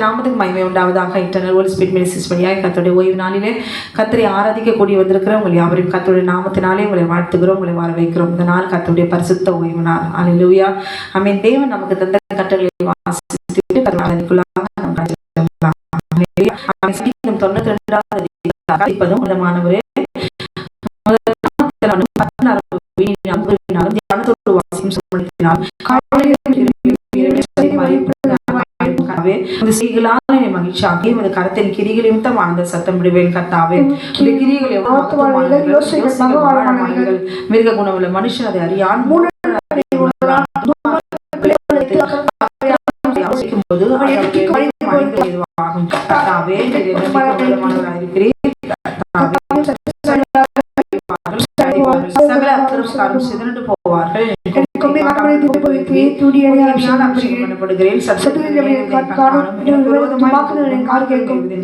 நாமத்துக்கு மகிமை உண்டாவதாக. இன்டர்னல் ஹோலி ஸ்பிரிட் மினிஸ்ட்ரிஸ் வழியாக கர்த்தருடைய ஓய்வு நாளிலே கர்த்தரை ஆராதிக்க கூடி வந்திருக்கிற உங்கள் யாவரையும் கர்த்தருடைய நாமத்தினாலே உங்களை வாழ்த்துகிறோம், உங்களை வாழ வைக்கிறோம். இந்த நாள் கர்த்தருடைய பரிசுத்த ஓய்வு நாள். அல்லேலூயா. ஆமென். தேவன் நமக்கு தந்த கட்டளைகளை வாசித்துவிட்டு கரத்தின் கிரிகளையும் வாழ்ந்த சத்தம் விடுவேன் கர்த்தாவே. மிருக குணமுள்ள மனுஷன் அதை அறியான் சகல அக்கிரமக்காரரும் சிதறண்டு போவார்கள்.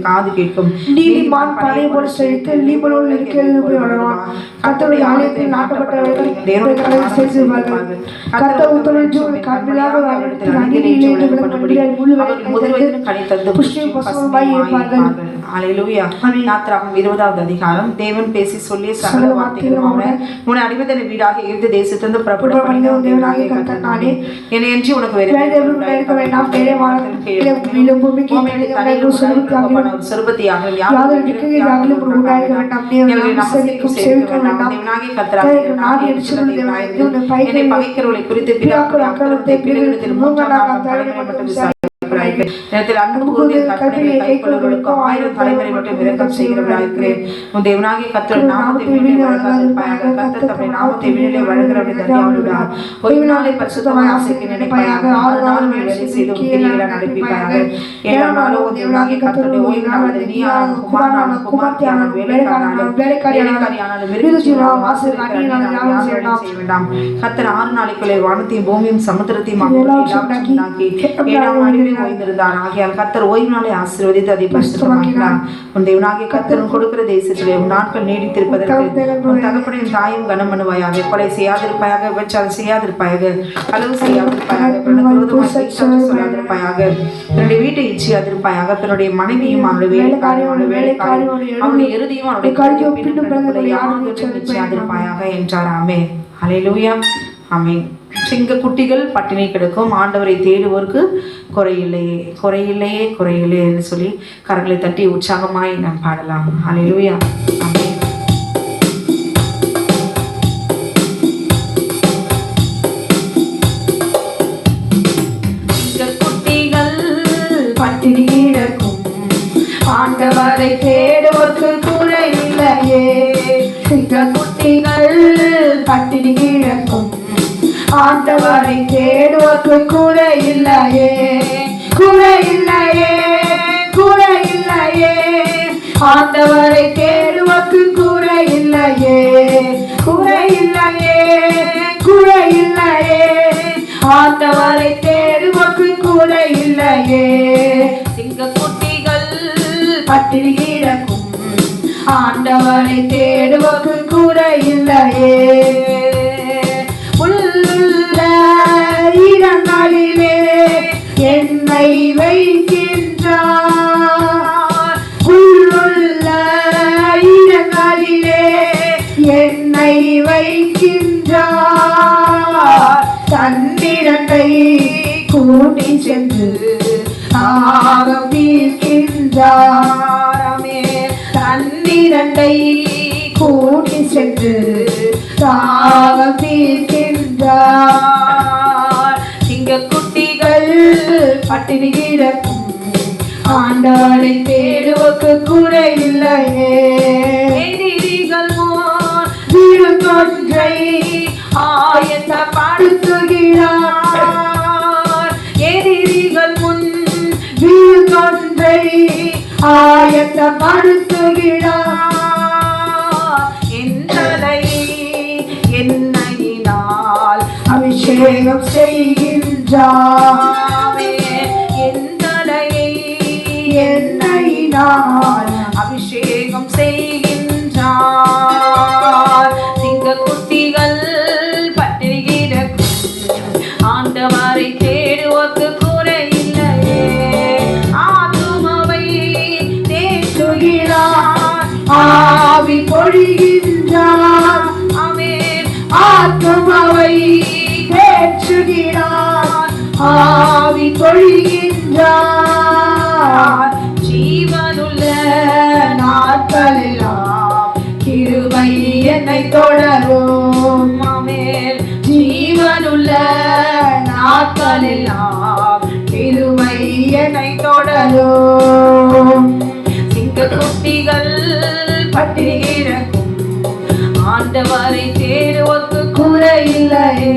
காது கேட்கும். நீதிமான் பனை போல செழித்து நீபலோடு இருக்கிறது வளருவான். கர்த்தருடைய ஆலயத்தில் நாட்டப்பட்டவர்கள் அதிகாரம். தேவன் பேசி சொல்லி சகல வார்த்தைகளும் உன்னை அடிமைத்தன வீடாக இருந்து தேசத்திலிருந்து புறப்பட தேவனாகிய கர்த்தர் நானே. என்னையன்றி உனக்கு வேறு இருக்க வேண்டாம். பகைக்கிறவர்களை குறித்து தலைமுறை மட்டும் இரக்கம் செய்கிறவராயிருக்கிறேன். உன் தேவனாகிய கர்த்தர் நாமத்தை வீணிலே வழங்குகிறவர்கள். ஓய்வு நாளை பரிசுத்தமாய் ஆசைக்கு நினைப்பாயாக. 6 நாளும் வேலை செய்து கிரியைகளை நடப்பிப்பாயாக. 7ஆம் நாளோ உன் தேவனாகிய கர்த்தருடைய ஓய்வு நாள். நீயானாலும் குமாரனாலும் குமார்த்தியானாலும் வேலைக்காரியானாலும் மிருகஜீவனாலும் செய்ய வேண்டாம். கர்த்தர் 6 நாளைக்குள்ளே வானத்தையும் பூமியும் சமுத்திரத்தையும் உண்டாக்கி 7ஆம் நாளிலே ஓய்ந்திருந்தார். ஆகையால் கர்த்தர் ஓய்வு நாளை ஆசீர்வதித்து அதை பரிசுத்தமாக்கினார். உன் தேவனாகிய கர்த்தர் கொடுக்கிற தேசத்திலே உன் நாட்கள் நீடித்திருப்பதற்கு உன் தகப்பனையும் தாயும் கனம் பண்ணுவாயாக. கொலை செய்யாதிருப்பாயாக, விபச்சாரம் செய்யாதிருப்பாயாக, களவு செய்யாதிருப்பாயாக, சொல்லாதிருப்பாயாக, தன்னுடைய வீட்டை இச்சியாதிருப்பாயாக, தன்னுடைய மனைவியும் அவனுடைய வேலைக்காரியும் அவனுடைய இறுதியும் அவனுடைய இச்சியாதிருப்பாயாக என்றார். ஆமென். அல்லேலூயா. ஆமென். சிங்க குட்டிகள் பட்டினி கிடக்கும், ஆண்டவரை தேடுவோருக்கு குறையில்லையே குறையில்லையே குறையில்லையே என்று சொல்லி கரங்களை தட்டி உற்சாகமாய் நாம் பாடலாம். அல்லேலூயா. ஆமென். சிங்க குட்டிகள் பட்டினி கிடக்கும், ஆண்டவரை தேடுவோருக்கு குறையில்லையே. சிங்க குட்டிகள் பட்டினி கிடக்கும், ஆண்டவரை தேடுவோருக்கு குறையில்லையே குறையில்லையே குறையில்லையே. ஆண்டவரை தேடுவோருக்கு குறையில்லையே குறையில்லையே குறையில்லையே. ஆண்டவரை தேடுவோருக்கு குறையில்லையே. சிங்க குட்டிகள் பட்டினி கிடக்கும், ஆண்டவரை தேடுவோருக்கு குறையில்லையே. இடங்களிலே என்னை வைக்கின்றார், உள்ளுள்ள இடங்களிலே என்னை வைக்கின்றார். தன்னிரண்டை கூட்டி சென்று ஆகம் தீர்க்கின்றாரமே. தன்னிரண்டை கூட்டி சென்று தாகம் தீர்க்கின்றார். சிங்க குட்டிகள் பட்டினி கிடக்கும், ஆண்டவரை தேடுவோருக்கு குறையில்லையே. எதிரிகள் வீடுகொன்றை ஆயத்தப்படுத்துகிறார். எதிரிகள் முன் வீடுகொன்றை ஆயத்தப்படுத்துகிறார். என்னையினால் அபிஷேகம் செய்கின்றார். என்னையினால் அபிஷேகம் செய்கின்றார். சிங்க குட்டிகள் பட்டினி கிடக்கும், ஆண்டவரை தேடுவோருக்கு குறையில்லையே. ஆவி பொழிகின்றார். ஆமென். ஆத்துமாவை தேற்றுகிறார். ஆவி பொழிகின்றார். ஜீவனுள்ள நாட்களெல்லாம் கிருபை என்னை தொடரும். ஆமென். ஜீவனுள்ள நாட்களெல்லாம் கிருபை என்னை தொடரும். சிங்கக்குட்டிகள் பட்டினி கிடக்கும் ஆண்டவரை தேடுவதற்கு குறையில்லையே.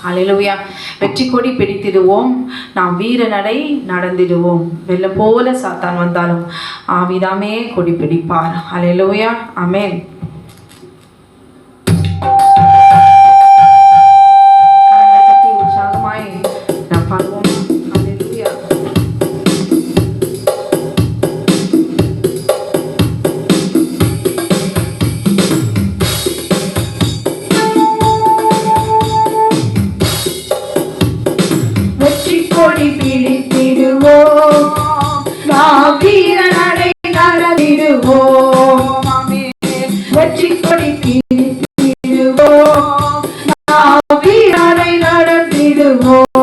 ஹல்லேலூயா. வெற்றி கொடி பிடித்திடுவோம், நாம் வீர நடை நடந்திடுவோம். வெள்ளம் போல சாத்தான் வந்தாலும் ஆவிதாமே கொடி பிடிப்பார். ஹல்லேலூயா. ஆமென். உற்சாகமாய் நாம் பாடுவோம். ஹல்லேலூயா. கொடி பிடித்திடுவோம், நாம் வீர நடை நடந்திடுவோம். வெற்றி கொடி பிடித்திடுவோம், நாம் வீர நடை நடந்திடுவோம்.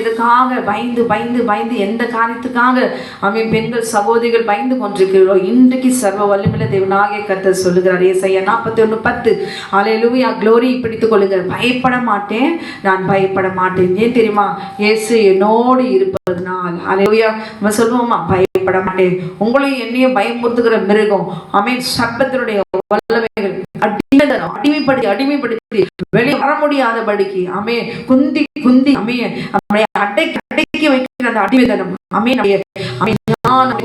எதுக்காக பயந்து பயந்து பயந்து எந்த காரியத்துக்காக அவன் பெண்கள் சகோதரிகள் பயந்து கொண்டிருக்கிறோம். இன்றைக்கு சர்வ வல்லமையுள்ள தேவனாகிய கர்த்தர் சொல்லுகிறார், ஏசாயா 41:10, அல்லேலூயா, க்ளோரி பிடித்துக் கொள்ளுங்கள், பயப்பட மாட்டேன், நான் பயப்பட மாட்டேன். ஏன் தெரியுமா? இயேசு என்னோடு இருப்பதனால். அல்லேலூயா. நம்ம சொல்லுவோமா, பயப்பட மாட்டேன். உங்களையும் என்னையும் பயமுறுத்துகிற மிருகம், ஆமென், சர்ப்பத்தினுடைய வல்லமைகள், அடிமை அடிமைப்படுத்தி வெளியே வர முடியாதபடிக்கு அமே குந்தி குந்தி அமைய நம்மை அடக்கி வைக்கிற அந்த அடிமைத்தனம்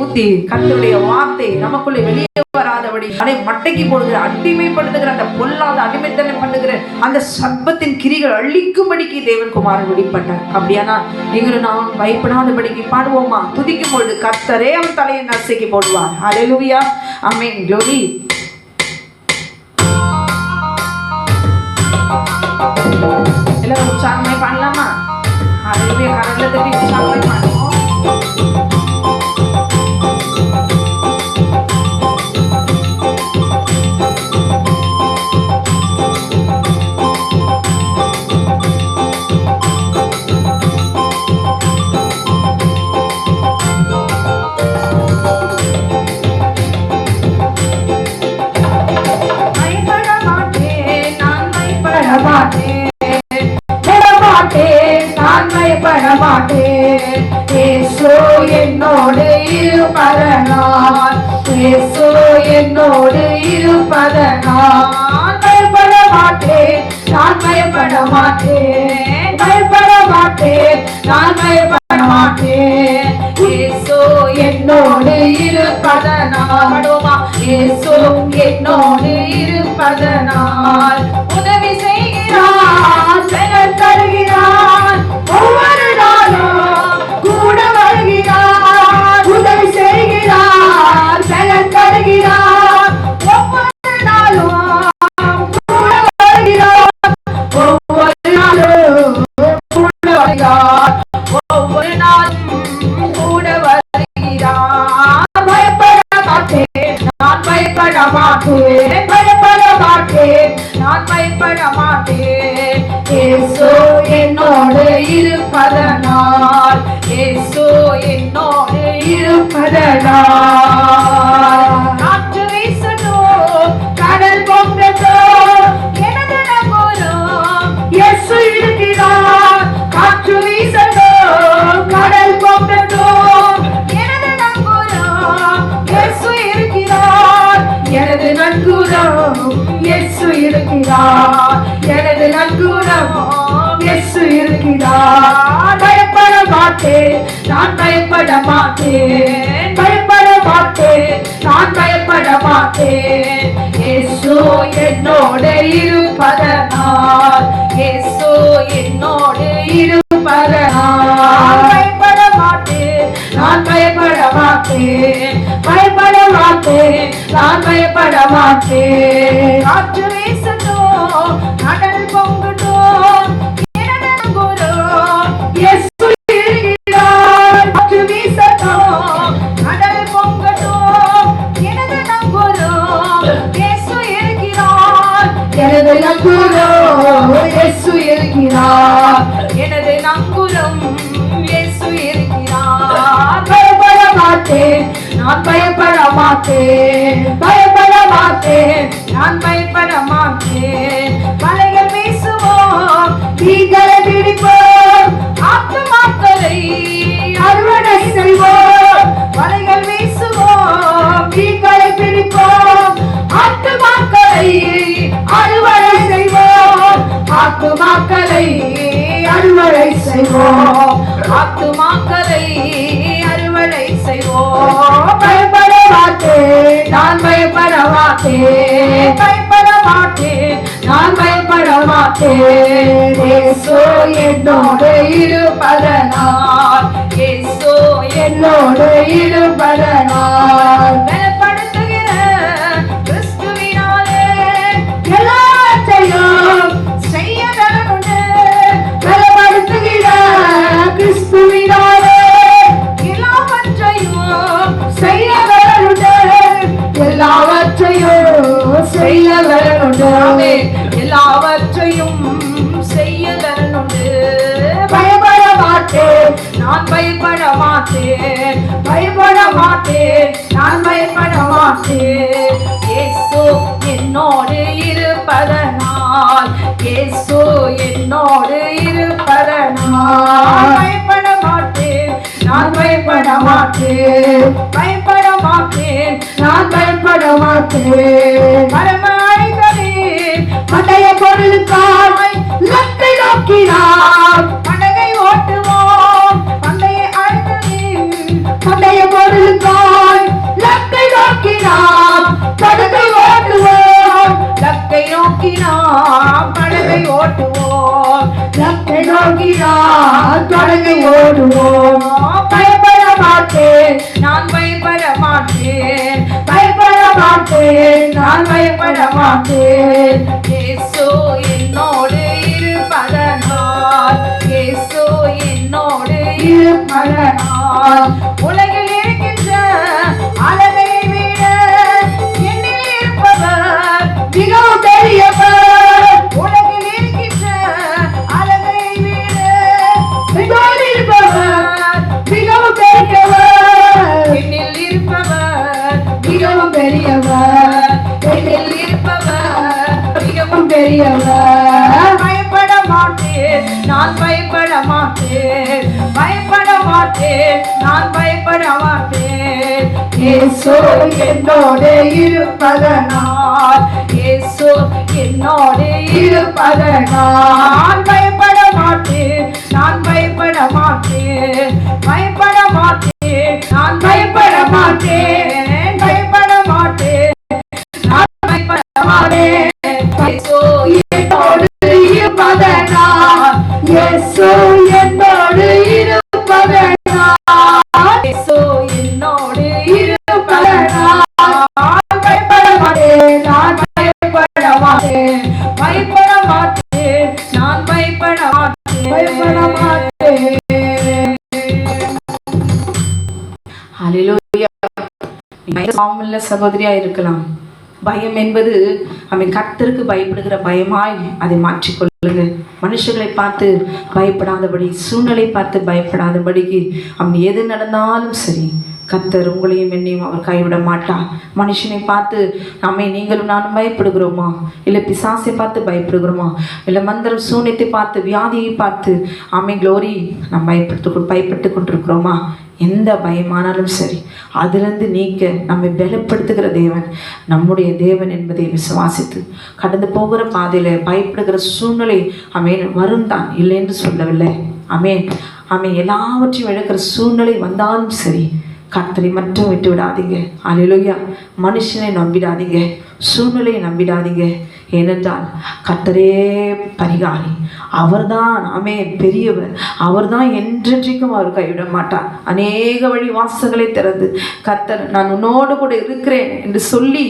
ஊத்தி கர்த்தருடைய வார்த்தை நமக்குள்ளே வெளியே வராதபடி அதை மட்டைக்கு போடுகிற அடிமைப்படுத்துகிற அந்த பொல்லாத அடிமைத்தனம் பண்ணுகிற அந்த சர்ப்பத்தின் கிரிகள் அழிக்கும்படிக்கு தேவன் குமாரன் வெளிப்பட்டார். அப்படியானா நீங்களும் நான் பயப்படாதபடிக்கு பாடுவோமா? துதிக்கும் பொழுது கர்த்தரே அவன் தலையை நசுக்கி போடுவார். ஹல்லேலூயா, ஆமென், க்ளோரி. எல்லாரும் உற்சாகமாய் பாடலாமா? ஹல்லேலூயா, கரங்களை தட்டி உற்சாகமாய் பாடுவோம். என்னோடு இருப்பதனால் பயப்பட மாட்டேன், நான் பயப்பட மாட்டேன், பயப்பட மாட்டேன், நான் பயப்பட மாட்டேன். இயேசு என்னோடு இருப்பதனால், இயேசு என்னோடு இருப்பதனால் உதவி செய்கிறார், செயல் தருகிறார், ஒவ்வொரு நாளும் கூட வருகிறார், உதவி செய்கிறார், செயல் தருகிறார், ஒவ்வொரு நாளும் கூட வருகிறார், ஒவ்வொரு நாளும் கூட வருகிறார், ஒவ்வொரு நாளும் கூட வருகிறார். பயப்பட மாட்டேன், நான் பயப்பட மாட்டேன், பயப்பட மாட்டேன், நான் பயப்பட மாட்டேன். இயேசு என்னோடு இருப்பதனால், இயேசு என்னோடு இருப்பதனால் காற்று வீசட்டும், கடல் பொங்கட்டும், எனது நங்கூரம் இயேசு இருக்கிறார். காற்று வீசட்டும், கடல் பொங்கட்டும், எனது நங்கூரம் இயேசு இருக்கிறார். எனது நங்கூரம் இயேசு இருக்கிறார், எனது நங்கூரம் இயேசு இருக்கிறார். பயப்பட மாட்டேன், நான் பயப்பட மாட்டேன், பயப்பட மாட்டேன், நான் பயப்பட மாட்டேன். இயேசு என்னோடு இருப்பதனால், இயேசு என்னோடு இருப்பதனால் பயப்பட மாட்டேன், நான் பயப்பட மாட்டேன், பயப்பட மாட்டேன், நான் பயப்பட மாட்டேன். காற்று வீசட்டும், கடல் பொங்கட்டும், எனது நங்கூரம் இயேசு இருக்கிறார். காற்று வீசட்டும், கடல் பொங்கட்டும், எனது நங்கூரம் இயேசு இருக்கிறார். எனது நங்கூரம் இயேசு இருக்கிறார், எனது நங்கூரம் இயேசு இருக்கிறார். பயப்பட மாட்டேன், நான் பயப்பட மாட்டேன், பயப்பட மாட்டேன், நான் பயப்பட மாட்டேன். வலைகள் வீசுவோம், மீன்களை பிடிப்போம், ஆத்துமாக்களை அறுவடை செய்வோம். வலைகள் வீசுவோம், மீன்களை பிடிப்போம், ஆத்துமாக்களை அறுவடை செய்வோம், ஆத்துமாக்களை அறுவடை செய்வோம், ஆத்துமாக்களை அறுவடை செய்வோம். பயப்பட மாட்டேன், நான் பயப்பட மாட்டேன், பயப்பட மாட்டேன், நான் பயப்பட மாட்டேன். இயேசு என்னோடு இருப்பதனால், இயேசு என்னோடு இருப்பதனால் பலப்படுத்துகிற கிறிஸ்துவினாலே எல்லாத்தையும் செய்ய வேண்டுண்டு. பலப்படுத்துகிற கிறிஸ்துவினாலே எல்லாவற்றையும் செய்ய வேண்டுண்டு, எல்லாவற்றையும் செய்ய வேண்டுண்டு, எல்லாவற்றையும் செய்ய வேண்டுண்டு. பயப்பட மாட்டேன், நான் பயப்பட மாட்டேன், பயப்பட மாட்டேன், நான் பயப்பட மாட்டேன். இயேசு என்னோடு இருப்பதனால், இயேசு என்னோடு இருப்பதனால் பயப்பட மாட்டேன், நான் பயப்பட மாட்டேன், பயப்பட மாட்டேன், நான் பயப்பட மாட்டேன். மரமழைகளில் ஓட்டுவோம், இலக்கை நோக்கி நான் தொடங்கி ஓடுவோம். பயப்பட மாட்டேன், நான் பயப்பட மாட்டேன், பயப்பட மாட்டேன், நான் பயப்பட மாட்டேன். இயேசு என்னோடு இருப்பதனால், இயேசு என்னோடு இருப்பதனால், உலகில் இருக்கின்ற அழகை விட என்னில் இருப்பவர் மிகவும் பெரியவர். உலகில் இருக்கின்ற அழகை விட மிகவும் இருப்பவர் மிகவும் பெரியவர். என்னில் இருப்பவர் மிகவும் பெரியவர், என்னில் இருப்பவர் மிகவும் பெரியவர். பயப்பட மாட்டேன், நான் பயப்பட மாட்டேன், பயப்பட மாட்டேன், நான் பயப்பட மாட்டேன். இயேசு என்னோடு இருப்பதனால், இயேசு என்னோடு இருப்பதனால் பயப்பட மாட்டேன், நான் பயப்பட மாட்டேன், பயப்பட மாட்டேன், நான் பயப்பட மாட்டேன், பயப்பட மாட்டேன், நான் பயப்பட மாட்டேன். இயேசு என்னோடு இருப்பதனால், இயேசு என்னோடு இருப்பதனால், இயேசு என்னோடு இருப்பதனால் பயப்பட மாட்டேன், நான் பயப்பட மாட்டேன், பயப்பட மாட்டேன், நான் பயப்பட மாட்டேன், பயப்பட மாட்டேன். ஹல்லேலூயா. பாவமுள்ள சகோதரியா இருக்கலாம். பயம் என்பது அவன் கர்த்தருக்கு பயப்படுகிற பயமாய் அதை மாற்றிக்கொள்ளுங்க. மனுஷர்களை பார்த்து பயப்படாதபடி, சூழ்நிலை பார்த்து பயப்படாதபடிக்கு அவன் எது நடந்தாலும் சரி, கர்த்தர் உங்களையும் என்னையும் அவர் கைவிட மாட்டார். மனுஷனை பார்த்து நீங்களும் நானும் பயப்படுகிறோமா? இல்லை பிசாசை பார்த்து பயப்படுகிறோமா? இல்லை மந்திரம் சூனியத்தை பார்த்து, வியாதியை பார்த்து க்ளோரி நாம் பயப்பட்டு கொண்டிருக்கிறோமா? எந்த பயமானாலும் சரி, அதிலிருந்து நீக்க நம்மை பலப்படுத்துகிற தேவன் நம்முடைய தேவன் என்பதை விசுவாசித்து கடந்து போகிற பாதையில் பயப்படுகிற சூழ்நிலை வரும் தான், இல்லை என்று சொல்லவில்லை. எல்லாவற்றையும் இழக்கிற சூழ்நிலை வந்தாலும் சரி, கர்த்தரை மட்டும் விட்டு விடாதீங்க. அல்லேலூயா. மனுஷனை நம்பிடாதீங்க, சூழ்நிலையை நம்பிடாதீங்க. ஏனென்றால் கர்த்தரே பரிகாரி, அவர்தான் பெரியவர், அவர்தான் என்றென்றைக்கும் அவர் கைவிட மாட்டார். அநேக வழி வாசல்களை திறந்து கர்த்தர் நான் உன்னோடு கூட இருக்கிறேன் என்று சொல்லி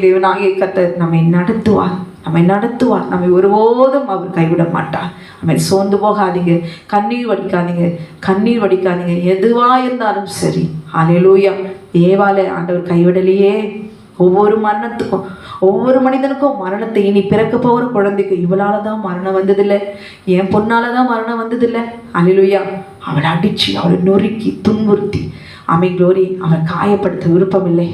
தேவனாகிய கர்த்தர் நம்மை நடத்துவார், நம்மை ஒருபோதும் அவர் கைவிட மாட்டார். சோர்ந்து போகாதீங்க, கண்ணீர் வடிக்காதீங்க, எதுவா இருந்தாலும் சரி. அல்லேலூயா. ஏவாளை ஆண்டவர் கைவிடலையே. ஒவ்வொரு மரணத்துக்கும், ஒவ்வொரு மனிதனுக்கும் மரணத்தை, இனி பிறக்க போகிற குழந்தைக்கு இவளால தான் மரணம் வந்ததில்லை, என் பொண்ணால தான் மரணம் வந்ததில்லை. அல்லேலூயா. அவளை அடிச்சு, அவளை நொறுக்கி துன்புறுத்தி க்ளோரி அவர் காயப்படுத்த விருப்பமில்லை.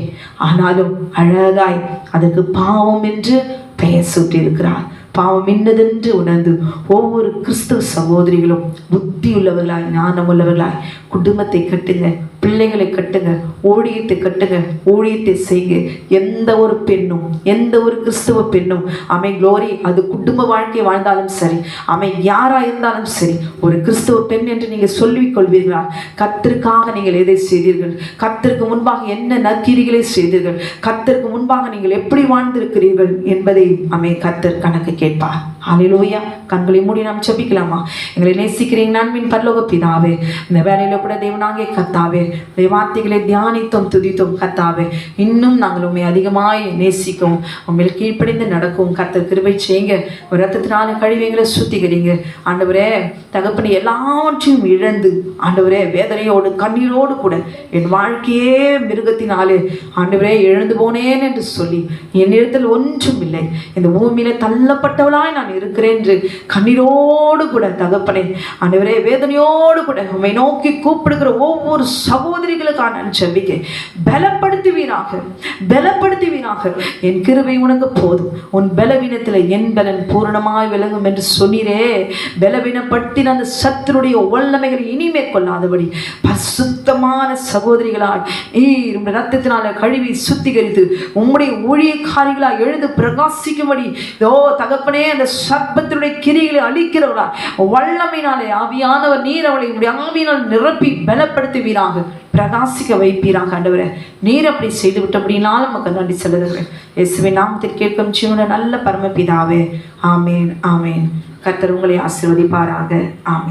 ஆனாலும் அழகாய் அதற்கு பாவம் என்று பெயர் சூட்டி இருக்கிறார். பாவம் என்னதென்று உணர்ந்து ஒவ்வொரு கிறிஸ்துவ சகோதரிகளும் புத்தியுள்ளவர்களாய், ஞானமுள்ளவர்களாய் குடும்பத்தை கட்டுங்க, பிள்ளைகளை கட்டுங்க, ஊழியத்தை கட்டுங்க, ஊழியத்தை செய்யுங்க. எந்த ஒரு பெண்ணும், எந்த ஒரு கிறிஸ்துவ பெண்ணும் க்ளோரி அது குடும்ப வாழ்க்கை வாழ்ந்தாலும் சரி, யாரா இருந்தாலும் சரி, ஒரு கிறிஸ்துவ பெண் என்று நீங்கள் சொல்லிக் கொள்வீர்களா? கர்த்தருக்காக நீங்கள் எதை செய்தீர்கள்? கர்த்தருக்கு முன்பாக என்ன நற்கிரிகளை செய்தீர்கள்? கர்த்தருக்கு முன்பாக நீங்கள் எப்படி வாழ்ந்திருக்கிறீர்கள் என்பதை கர்த்தர் கணக்கு கேட்பார். அல்லேலூயா. கண்களை மூடி நாம் ஜெபிக்கலாமா? எங்களை நேசிக்கிறீங்க நன்பின் பரலோக பிதாவே, இந்த வேலையில கூட தேவனாகிய கர்த்தாவே, வார்த்தைகளை தியானித்தோம், துதித்தோம் கர்த்தாவே. இன்னும் நாங்கள் உண்மை அதிகமாய் நேசிக்கவும், உண்மையில் கீழ்ப்படிந்து நடக்கவும் கர்த்தர் கிருபை செய்யுங்க. ஒரு ரத்தத்தினால கழிவுகளை சுத்திக்கிறீங்க ஆண்டவரே. தகப்பனை எல்லாவற்றையும் இழந்து ஆண்டவரே வேதனையோடு கண்ணீரோடு கூட என் வாழ்க்கையே மிருகத்தினாலே ஆண்டவரே எழுந்து போனேன் என்று சொல்லி என்னிடத்தில் ஒன்றும் இல்லை, இந்த பூமியில தள்ளப்பட்டவளாய் நான் இருக்கிறேன் என்று கண்ணீரோடு கூட தகப்பனே ஆண்டவரே வேதனையோடு கூட உம்மை நோக்கி கூப்பிடுகிற ஒவ்வொரு சகோதரிகளுக்கான ஜெபிக்க பலப்படுத்துவீராக. என் கிருபை உனக்கு போதும், உன் பலவீனத்தில் என் பலன் பூரணமாய் விளங்கும் என்று சொன்னீரே. பலவீனப்படுத்தின அந்த சத்துருடைய வல்லமைகளை இனிமே கொள்ளாதபடி பரிசுத்தமான சகோதரிகளாய் உம்முடைய ரத்தத்தினால கழுவி சுத்திகரித்து உம்முடைய ஊழியக்காரிகளாய் எழுந்து பிரகாசிக்கும்படி தகப்பனே அந்த சர்ப்பத்தினுடைய கிரிகளை அழிக்கிறவரா வல்லமையினாலே ஆவியானவர் நீர் அவளை ஆவியினால் நிரப்பி பலப்படுத்துவீராக, பிரகாசிக்க வைப்பீராக ஆண்டவரே. நீர் அப்படி செய்து விட்டு அப்படின்னாலும் நமக்கு நன்றி செலுத்துகிறேன். இயேசுவின் நாமத்தில் கேட்கும் ஜீவன நல்ல பரமபிதாவே, ஆமேன் ஆமேன். கர்த்தர் உங்களை ஆசீர்வதிப்பாராக. ஆமேன்.